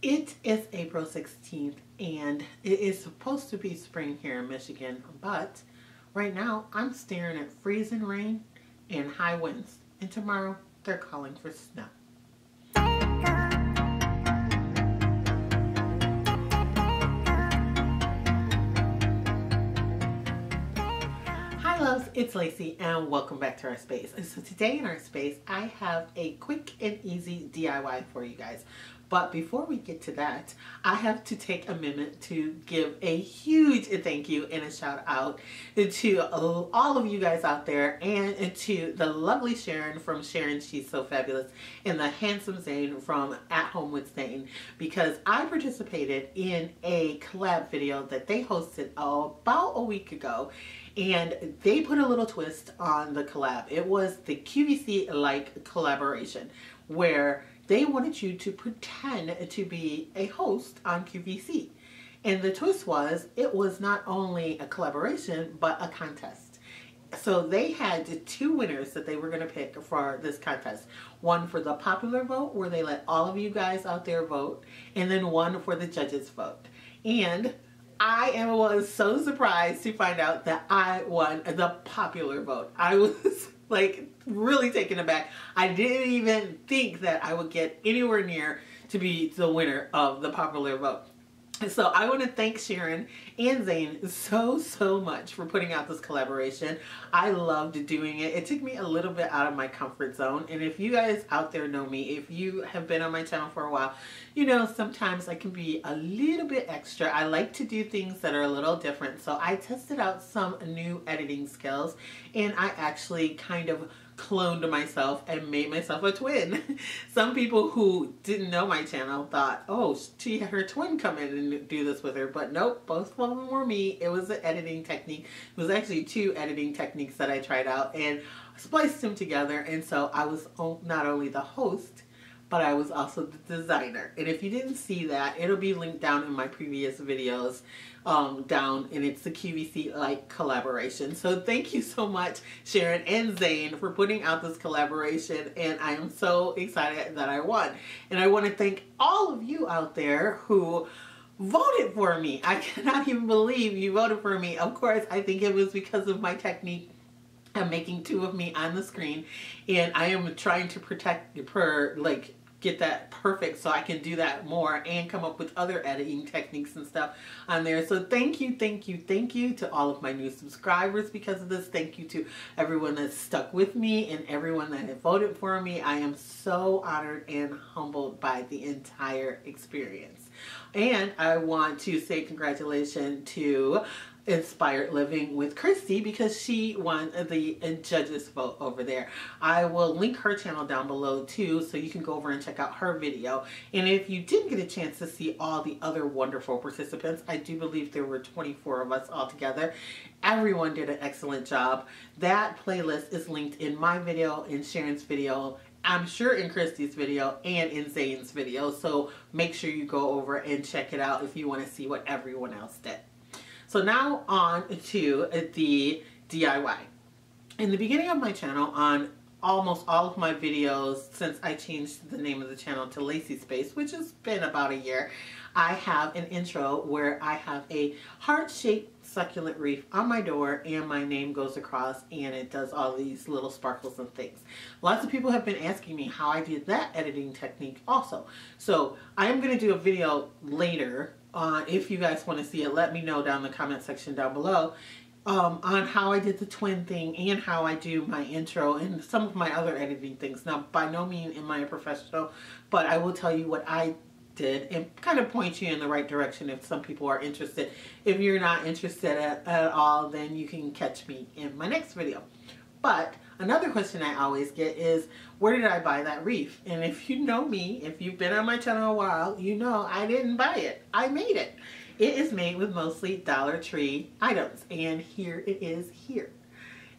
It is April 16th and it is supposed to be spring here in Michigan, but right now I'm staring at freezing rain and high winds, and tomorrow they're calling for snow. Hi loves, it's Lacey and welcome back to our space. So today in our space I have a quick and easy DIY for you guys. But before we get to that, I have to take a minute to give a huge thank you and a shout out to all of you guys out there, and to the lovely Sharon from Sharon She's So Fabulous and the handsome Zane from At Home with Zane, because I participated in a collab video that they hosted about a week ago, and they put a little twist on the collab. It was the QVC-like collaboration where they wanted you to pretend to be a host on QVC. And the twist was, it was not only a collaboration, but a contest. So they had two winners that they were going to pick for this contest. One for the popular vote, where they let all of you guys out there vote, and then one for the judges vote. And I was so surprised to find out that I won the popular vote. I was like really taken aback. I didn't even think that I would get anywhere near to be the winner of the popular vote. And so I want to thank Sharon and Zane so much for putting out this collaboration. I loved doing it. It took me a little bit out of my comfort zone. And if you guys out there know me, if you have been on my channel for a while, you know sometimes I can be a little bit extra. I like to do things that are a little different. So I tested out some new editing skills, and I actually kind of cloned myself and made myself a twin. Some people who didn't know my channel thought, oh, she had her twin come in and do this with her, but nope, both of them were me. It was an editing technique. It was actually two editing techniques that I tried out and spliced them together, and so I was not only the host, but I was also the designer. And if you didn't see that, it'll be linked down in my previous videos down, and it's the QVC-like collaboration. So thank you so much, Sharon and Zane, for putting out this collaboration, and I am so excited that I won. And I want to thank all of you out there who voted for me. I cannot even believe you voted for me. Of course, I think it was because of my technique. I'm making two of me on the screen, and I am trying to get that perfect so I can do that more and come up with other editing techniques and stuff on there. So thank you to all of my new subscribers because of this. Thank you to everyone that's stuck with me and everyone that had voted for me. I am so honored and humbled by the entire experience. And I want to say congratulations to Inspired Living with Kristi, because she won the judges vote over there. I will link her channel down below too, so you can go over and check out her video. And if you didn't get a chance to see all the other wonderful participants, I do believe there were 24 of us all together. Everyone did an excellent job. That playlist is linked in my video, in Sharon's video, I'm sure in Kristi's video, and in Zane's video. So make sure you go over and check it out if you want to see what everyone else did. So now on to the DIY. In the beginning of my channel, on almost all of my videos since I changed the name of the channel to Lacey Space, which has been about a year, I have an intro where I have a heart-shaped succulent wreath on my door, and my name goes across, and it does all these little sparkles and things. Lots of people have been asking me how I did that editing technique also. So I am going to do a video later. If you guys want to see it, let me know down in the comment section down below on how I did the twin thing and how I do my intro and some of my other editing things. Now, by no means am I a professional, but I will tell you what I did and kind of point you in the right direction if some people are interested. If you're not interested at all, then you can catch me in my next video. But another question I always get is, where did I buy that wreath? And if you know me, if you've been on my channel a while, you know I didn't buy it. I made it. It is made with mostly Dollar Tree items, and here it is here.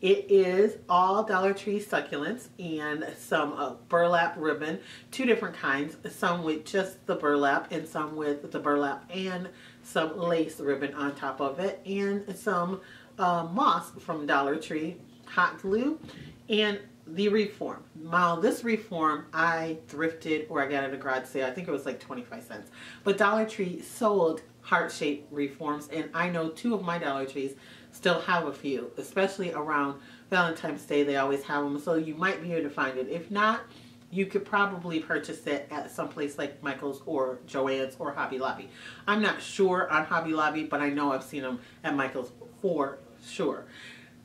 It is all Dollar Tree succulents and some burlap ribbon, two different kinds, some with just the burlap and some with the burlap and some lace ribbon on top of it, and some moss from Dollar Tree, hot glue, and the Reform. Now this Reform I thrifted or I got at a garage sale. I think it was like 25 cents. But Dollar Tree sold heart-shaped Reforms, and I know 2 of my Dollar Trees still have a few, especially around Valentine's Day. They always have them, so you might be able to find it. If not, you could probably purchase it at some place like Michael's or Joann's or Hobby Lobby. I'm not sure on Hobby Lobby, but I know I've seen them at Michael's for sure.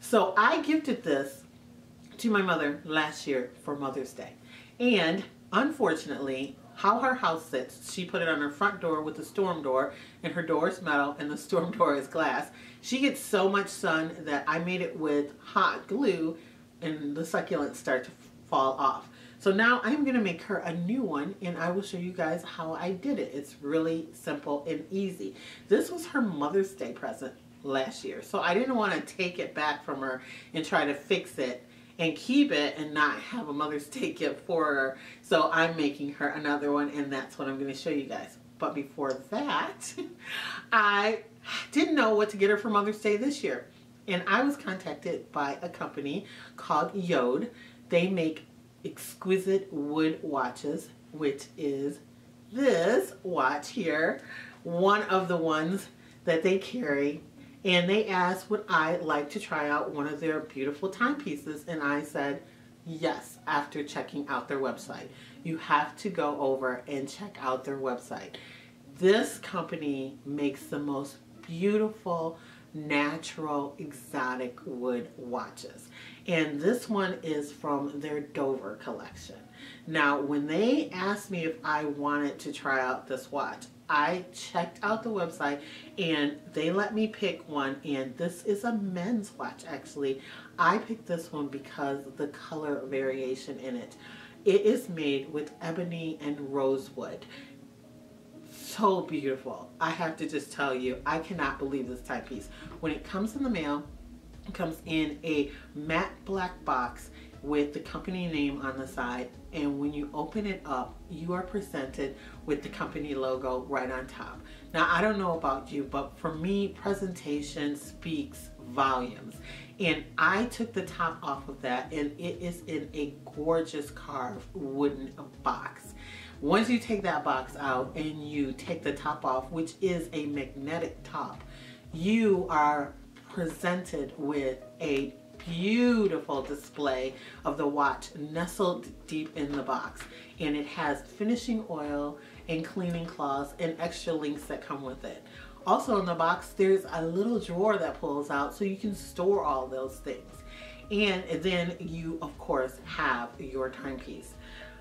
So I gifted this to my mother last year for Mother's Day. And unfortunately, how her house sits, she put it on her front door with the storm door, and her door is metal and the storm door is glass. She gets so much sun that I made it with hot glue and the succulents start to fall off. So now I'm going to make her a new one, and I will show you guys how I did it. It's really simple and easy. This was her Mother's Day present last year, so I didn't want to take it back from her and try to fix it and keep it and not have a Mother's Day gift for her. So I'm making her another one, and that's what I'm going to show you guys. But before that, I didn't know what to get her for Mother's Day this year. And I was contacted by a company called JORD. They make exquisite wood watches, which is this watch here, one of the ones that they carry. And they asked would I like to try out one of their beautiful timepieces, and I said yes after checking out their website. You have to go over and check out their website. This company makes the most beautiful, natural, exotic wood watches. And this one is from their Dover collection. Now, when they asked me if I wanted to try out this watch, I checked out the website and they let me pick one, and this is a men's watch actually. I picked this one because of the color variation in it. It is made with ebony and rosewood. So beautiful. I have to just tell you, I cannot believe this timepiece. When it comes in the mail, it comes in a matte black box with the company name on the side, and when you open it up, you are presented with the company logo right on top. Now, I don't know about you, but for me, presentation speaks volumes. And I took the top off of that, and it is in a gorgeous carved wooden box. Once you take that box out and you take the top off, which is a magnetic top, you are presented with a beautiful display of the watch nestled deep in the box, and it has finishing oil and cleaning cloths and extra links that come with it. Also in the box there's a little drawer that pulls out so you can store all those things, and then you of course have your timepiece.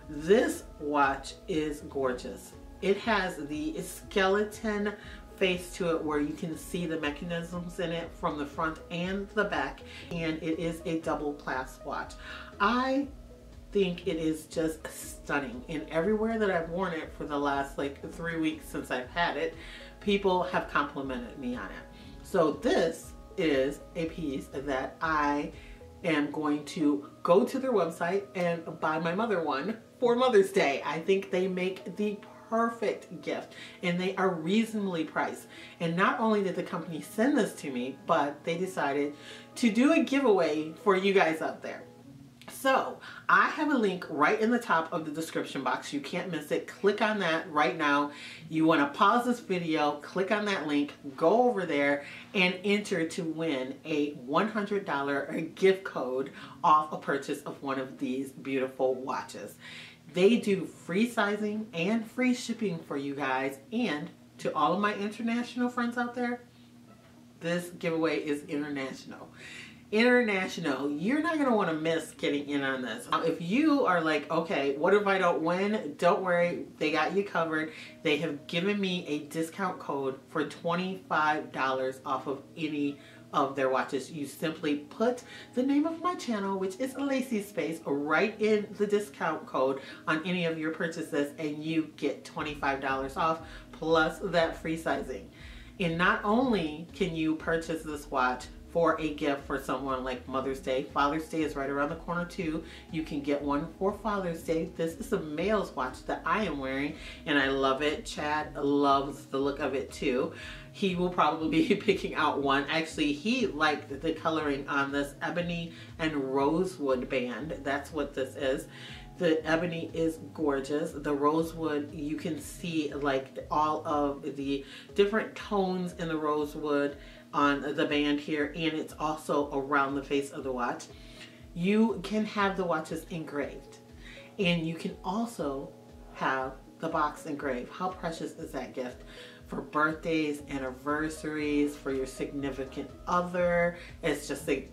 This watch is gorgeous. It has the skeleton face to it where you can see the mechanisms in it from the front and the back, and it is a double clasp watch. I think it is just stunning, and everywhere that I've worn it for the last like 3 weeks since I've had it, people have complimented me on it. So this is a piece that I am going to go to their website and buy my mother one for Mother's Day. I think they make the perfect gift, and they are reasonably priced. And not only did the company send this to me, but they decided to do a giveaway for you guys out there. So I have a link right in the top of the description box. You can't miss it. Click on that right now. You want to pause this video, click on that link, go over there and enter to win a $100 gift code off a purchase of one of these beautiful watches. They do free sizing and free shipping for you guys. And to all of my international friends out there, this giveaway is international. International. You're not going to want to miss getting in on this. If you are like, okay, what if I don't win? Don't worry. They got you covered. They have given me a discount code for $25 off of any of their watches. You simply put the name of my channel, which is Lacee Space, right in the discount code on any of your purchases, and you get $25 off plus that free sizing. And not only can you purchase this watch for a gift for someone like Mother's Day. Father's Day is right around the corner too. You can get one for Father's Day. This is a male's watch that I am wearing and I love it. Chad loves the look of it too. He will probably be picking out one. Actually, he liked the coloring on this Ebony and Rosewood band. That's what this is. The ebony is gorgeous. The rosewood, you can see like all of the different tones in the rosewood on the band here, and it's also around the face of the watch. You can have the watches engraved, and you can also have the box engraved. How precious is that gift? For birthdays, anniversaries, for your significant other. It's just a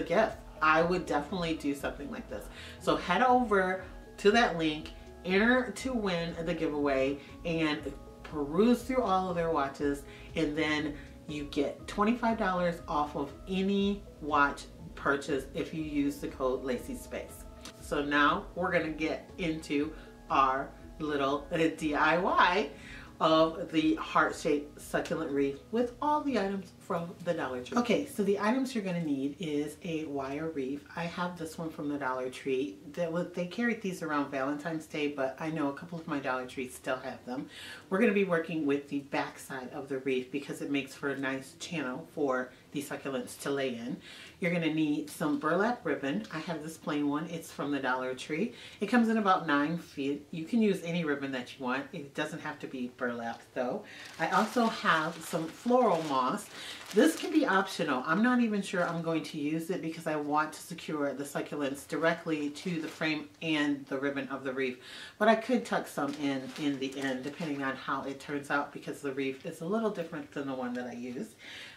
gift. I would definitely do something like this. So head over to that link, enter to win the giveaway, and peruse through all of their watches, and then you get $25 off of any watch purchase if you use the code LaceySpace. So now we're gonna get into our little DIY of the heart-shaped succulent wreath with all the items from the Dollar Tree. Okay, so the items you're gonna need is a wire wreath. I have this one from the Dollar Tree. They carried these around Valentine's Day, but I know a couple of my Dollar Trees still have them. We're gonna be working with the back side of the wreath because it makes for a nice channel for the succulents to lay in. You're gonna need some burlap ribbon. I have this plain one. It's from the Dollar Tree. It comes in about 9 feet. You can use any ribbon that you want. It doesn't have to be burlap though. I also have some floral moss. This can be optional. I'm not even sure I'm going to use it because I want to secure the succulents directly to the frame and the ribbon of the wreath. But I could tuck some in the end depending on how it turns out because the wreath is a little different than the one that I used.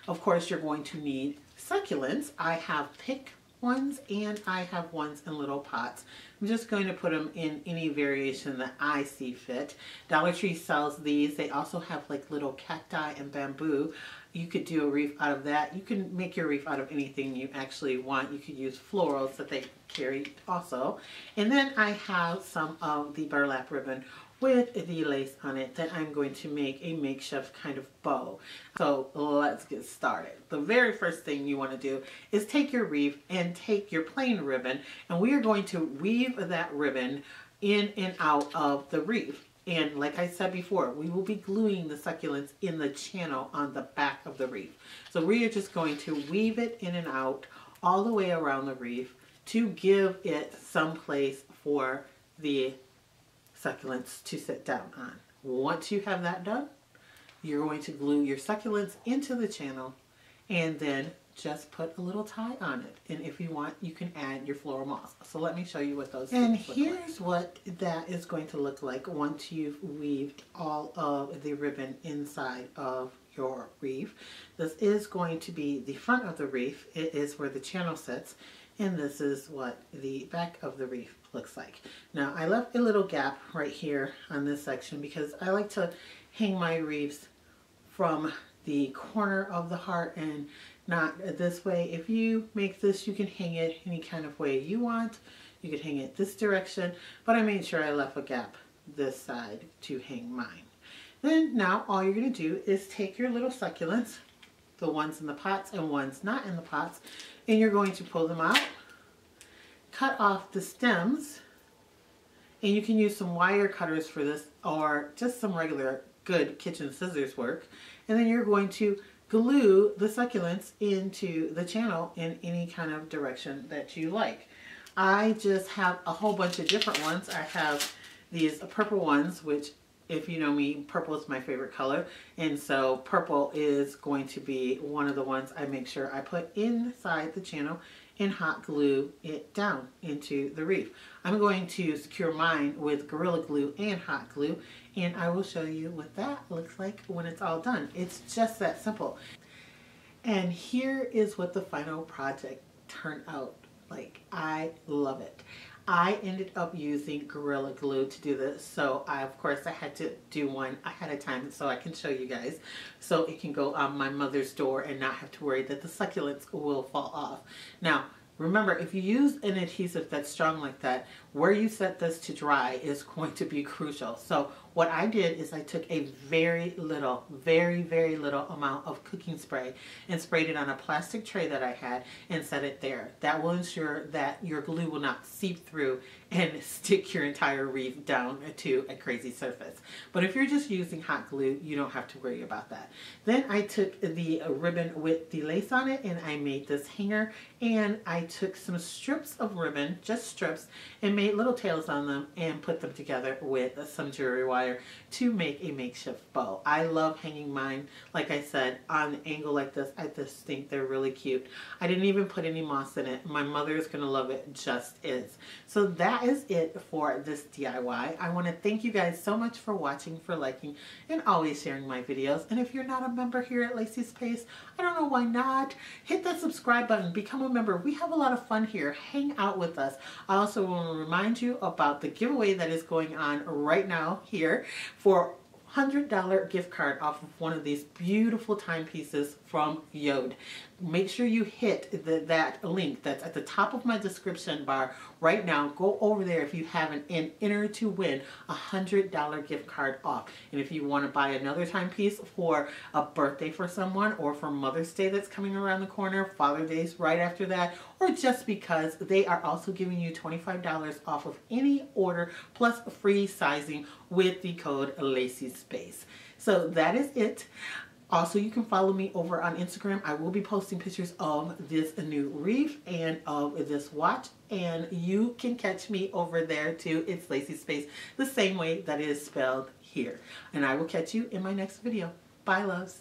Of course, you're going to need succulents. I have pick ones and I have ones in little pots. I'm just going to put them in any variation that I see fit. Dollar Tree sells these. They also have like little cacti and bamboo. You could do a wreath out of that. You can make your wreath out of anything you actually want. You could use florals that they carry also. And then I have some of the burlap ribbon with the lace on it that I'm going to make a makeshift kind of bow. So let's get started. The very first thing you want to do is take your wreath and take your plain ribbon, and we are going to weave that ribbon in and out of the wreath. And like I said before, we will be gluing the succulents in the channel on the back of the wreath. So we are just going to weave it in and out all the way around the wreath to give it some place for the succulents to sit down on. Once you have that done, you're going to glue your succulents into the channel and then just put a little tie on it. And if you want, you can add your floral moss. So let me show you what those look like. And here's what that is going to look like once you've weaved all of the ribbon inside of your wreath. This is going to be the front of the wreath. It is where the channel sits. And this is what the back of the wreath looks like. Now I left a little gap right here on this section because I like to hang my wreaths from the corner of the heart and not this way. If you make this, you can hang it any kind of way you want. You could hang it this direction, but I made sure I left a gap this side to hang mine. Then now all you're going to do is take your little succulents, the ones in the pots and ones not in the pots, and you're going to pull them out, cut off the stems, and you can use some wire cutters for this or just some regular good kitchen scissors work. And then you're going to glue the succulents into the channel in any kind of direction that you like. I just have a whole bunch of different ones. I have these purple ones, which if you know me, purple is my favorite color. And so purple is going to be one of the ones I make sure I put inside the channel and hot glue it down into the wreath. I'm going to secure mine with Gorilla Glue and hot glue, and I will show you what that looks like when it's all done. It's just that simple. And here is what the final project turned out like. I love it. I ended up using Gorilla Glue to do this, so of course I had to do one ahead of time so I can show you guys, so it can go on my mother's door and not have to worry that the succulents will fall off. Now remember, if you use an adhesive that's strong like that, where you set this to dry is going to be crucial. So what I did is I took a very little, very little amount of cooking spray and sprayed it on a plastic tray that I had and set it there. That will ensure that your glue will not seep through and stick your entire wreath down to a crazy surface. But if you're just using hot glue, you don't have to worry about that. Then I took the ribbon with the lace on it and I made this hanger, and I took some strips of ribbon, just strips, and made little tails on them and put them together with some jewelry wire to make a makeshift bow. I love hanging mine, like I said, on an angle like this. I just think they're really cute. I didn't even put any moss in it. My mother is going to love it just is. So that is it for this DIY. I want to thank you guys so much for watching, for liking, and always sharing my videos. And if you're not a member here at Lacee Space, I don't know why not. Hit that subscribe button, become a member. We have a lot of fun here. Hang out with us. I also want to remind you about the giveaway that is going on right now here for $100 gift card off of one of these beautiful timepieces from JORD. Make sure you hit that link that's at the top of my description bar right now. Go over there if you haven't and enter to win a $100 gift card off. And if you want to buy another timepiece for a birthday for someone, or for Mother's Day that's coming around the corner, Father's Day's right after that, or just because, they are also giving you $25 off of any order plus free sizing with the code Lacee Space. So that is it. Also, you can follow me over on Instagram. I will be posting pictures of this new wreath and of this watch, and you can catch me over there too. It's Lacee Space, the same way that it is spelled here. And I will catch you in my next video. Bye, loves.